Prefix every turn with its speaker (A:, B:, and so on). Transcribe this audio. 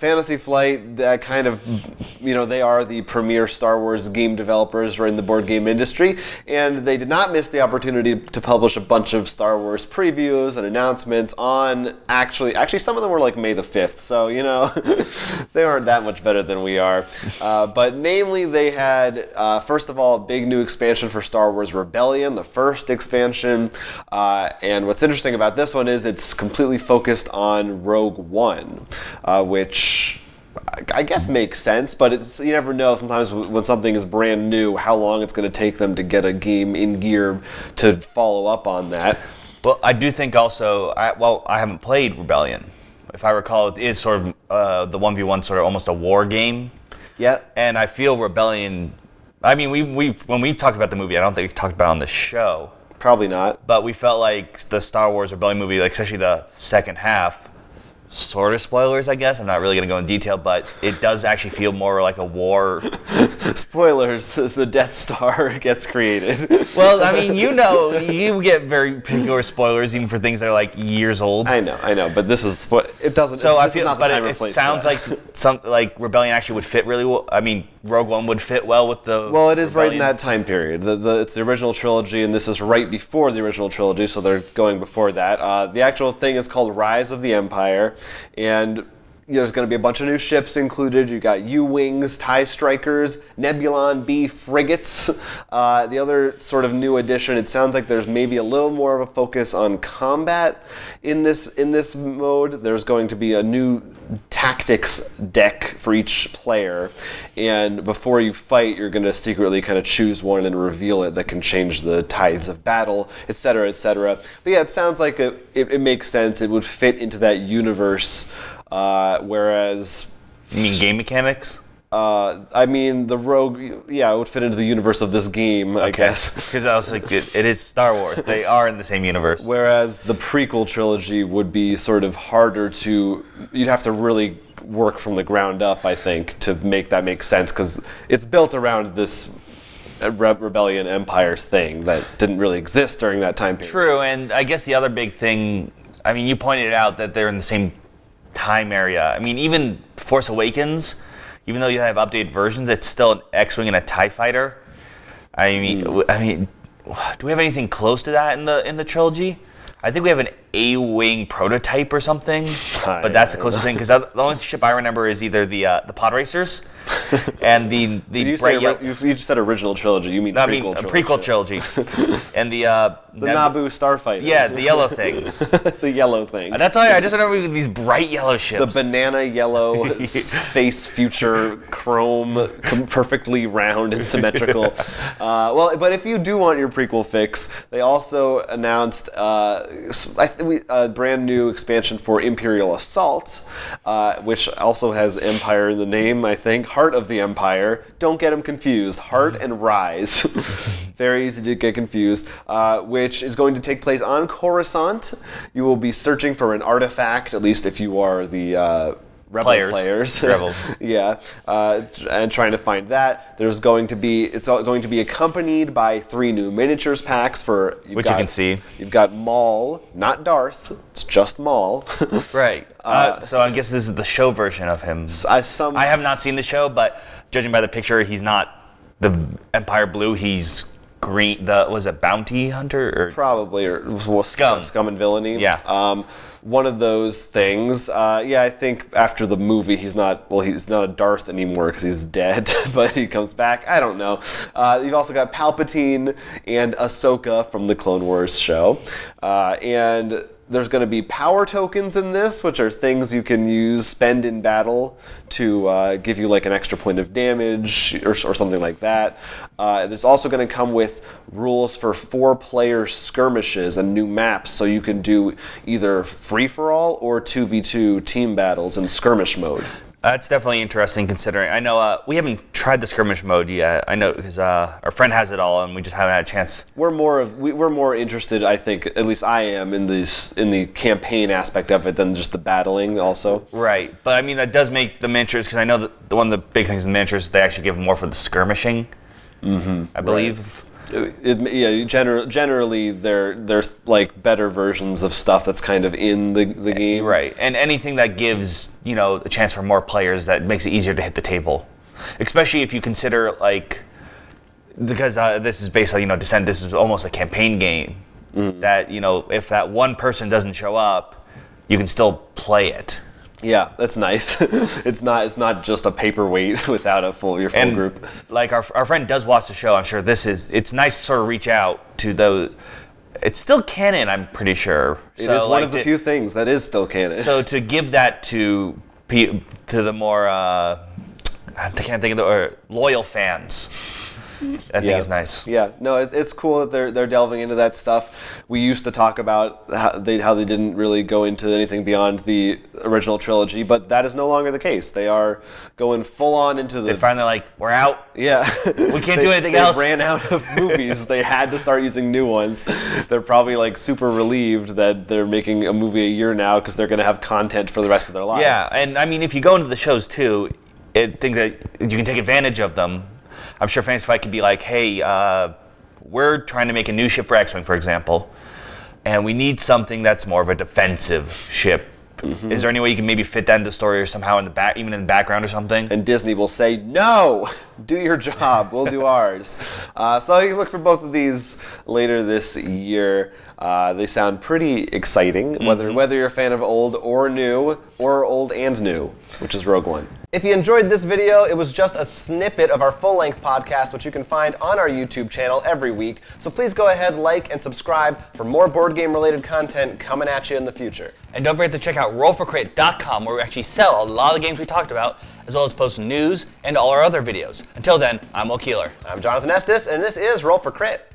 A: Fantasy Flight, that kind of, they are the premier Star Wars game developers in the board game industry, and they did not miss the opportunity to publish a bunch of Star Wars previews and announcements on actually some of them were like May the 5th, so, they aren't that much better than we are. But namely, they had, first of all, a big new expansion for Star Wars Rebellion, the first expansion, and what's interesting about this one is it's completely focused on Rogue One, which I guess makes sense, but you never know sometimes when something is brand new how long it's going to take them to get a game in gear to follow up on that.
B: Well, I do think also, I haven't played Rebellion. If I recall, it is sort of the 1v1 sort of almost a war game.
A: Yeah.
B: And I feel Rebellion, I mean, when we talked about the movie, I don't think we talked about it on the show.
A: Probably not.
B: But we felt like the Star Wars Rebellion movie, like especially the second half, sort of spoilers, I guess. I'm not really going to go in detail, but it does actually feel more like a war.
A: Spoilers, the Death Star gets created.
B: Well, I mean, you get very particular spoilers even for things that are like years old.
A: I know, but this is it doesn't.
B: So
A: I
B: feel, but it sounds like Rebellion actually would fit really well. I mean, Rogue One would fit well with the.
A: Well, it is
B: Rebellion.
A: right in that time period. It's the original trilogy, and this is right before the original trilogy, so they're going before that. The actual thing is called Rise of the Empire, and there's going to be a bunch of new ships included. You got U-Wings, TIE Strikers, Nebulon B frigates. The other sort of new addition, it sounds like there's maybe a little more of a focus on combat in this mode. There's going to be a new tactics deck for each player, and before you fight, you're going to secretly kind of choose one and reveal it that can change the tides of battle, etc., etc. But yeah, it sounds like it makes sense. It would fit into that universe. Whereas...
B: You mean game mechanics?
A: I mean, the Rogue, it would fit into the universe of this game, I guess.
B: Because I was like, it is Star Wars. They are in the same universe.
A: Whereas the prequel trilogy would be sort of harder to... You'd have to really work from the ground up, I think, to make that make sense, because it's built around this Rebellion Empire thing that didn't really exist during that time period.
B: True, and I guess the other big thing, I mean, you pointed out that they're in the same time area. I mean, even Force Awakens, even though you have updated versions, it's still an X-wing and a TIE fighter. I mean, do we have anything close to that in the trilogy? I think we have an A-wing prototype or something, but that's the closest thing, because the only ship I remember is either the pod racers and the
A: you just said original trilogy. You mean
B: prequel trilogy, and the
A: Naboo starfighter.
B: Yeah, the yellow things.
A: The yellow thing.
B: That's why I just remember these bright yellow ships.
A: The banana yellow space future chrome, perfectly round and symmetrical. Well, but if you do want your prequel fix, they also announced a brand new expansion for Imperial Assault, which also has Empire in the name, I think. Heart of the Empire. Don't get them confused. Heart and Rise. Very easy to get confused. Which is going to take place on Coruscant. You will be searching for an artifact, at least if you are the Rebel players.
B: Rebels.
A: Yeah, and trying to find that. It's going to be accompanied by 3 new miniatures packs
B: which you can see.
A: You've got Maul, not Darth. It's just Maul.
B: Right. So I guess this is the show version of him. I have not seen the show, but judging by the picture, he's not the Empire Blue. He's green. Was it Bounty Hunter?
A: Probably, or Scum and Villainy.
B: Yeah.
A: One of those things. I think after the movie, he's not a Darth anymore because he's dead, but he comes back. I don't know. You've also got Palpatine and Ahsoka from the Clone Wars show. And there's going to be power tokens in this, which are things you can spend in battle to give you like an extra point of damage or something like that. There's also going to come with rules for 4-player skirmishes and new maps, so you can do either free-for-all or 2v2 team battles in skirmish mode.
B: That's definitely interesting, considering I know we haven't tried the skirmish mode yet. I know because our friend has it all, and we just haven't had a chance.
A: We're more interested, I think, at least I am, in the campaign aspect of it than just the battling. Also,
B: right. But I mean, that does make the miniatures, because I know that one of the big things in miniatures is they actually give more for the skirmishing. I believe.
A: Right. Generally, they're like better versions of stuff that's kind of in the game.
B: Right, and anything that gives, a chance for more players, that makes it easier to hit the table. Especially if you consider, because this is based on, Descent, this is almost a campaign game. Mm-hmm. That, if that one person doesn't show up, you can still play it.
A: Yeah, that's nice. It's not just a paperweight without your full group.
B: Like our friend does watch the show. I'm sure it's nice to sort of reach out to those. It's still canon, I'm pretty sure.
A: It is one of the few things that is still canon.
B: So to give that to the more I can't think of the loyal fans. I think it's nice.
A: Yeah, no, it's cool that they're delving into that stuff. We used to talk about how they didn't really go into anything beyond the original trilogy, but that is no longer the case. They are going full on into
B: They finally we're out.
A: Yeah.
B: We can't do anything else.
A: They ran out of movies. They had to start using new ones. They're probably super relieved that they're making a movie a year now because they're going to have content for the rest of their lives.
B: Yeah, and I mean, if you go into the shows too, I think that you can take advantage of them. I'm sure Fantasy Flight could be like, hey, we're trying to make a new ship for X-Wing, for example, and we need something that's more of a defensive ship. Mm-hmm. Is there any way you can maybe fit that into the story or somehow in the back, even in the background or something?
A: And Disney will say, no, do your job, we'll do ours. So you can look for both of these later this year. They sound pretty exciting,
B: mm-hmm.
A: whether you're a fan of old or new, or old and new, which is Rogue One. If you enjoyed this video, it was just a snippet of our full-length podcast, which you can find on our YouTube channel every week. So please go ahead, like, and subscribe for more board game-related content coming at you in the future.
B: And don't forget to check out rollforcrit.com, where we actually sell a lot of the games we talked about, as well as post news and all our other videos. Until then, I'm Will Keeler.
A: I'm Jonathan Estes, and this is Roll for Crit.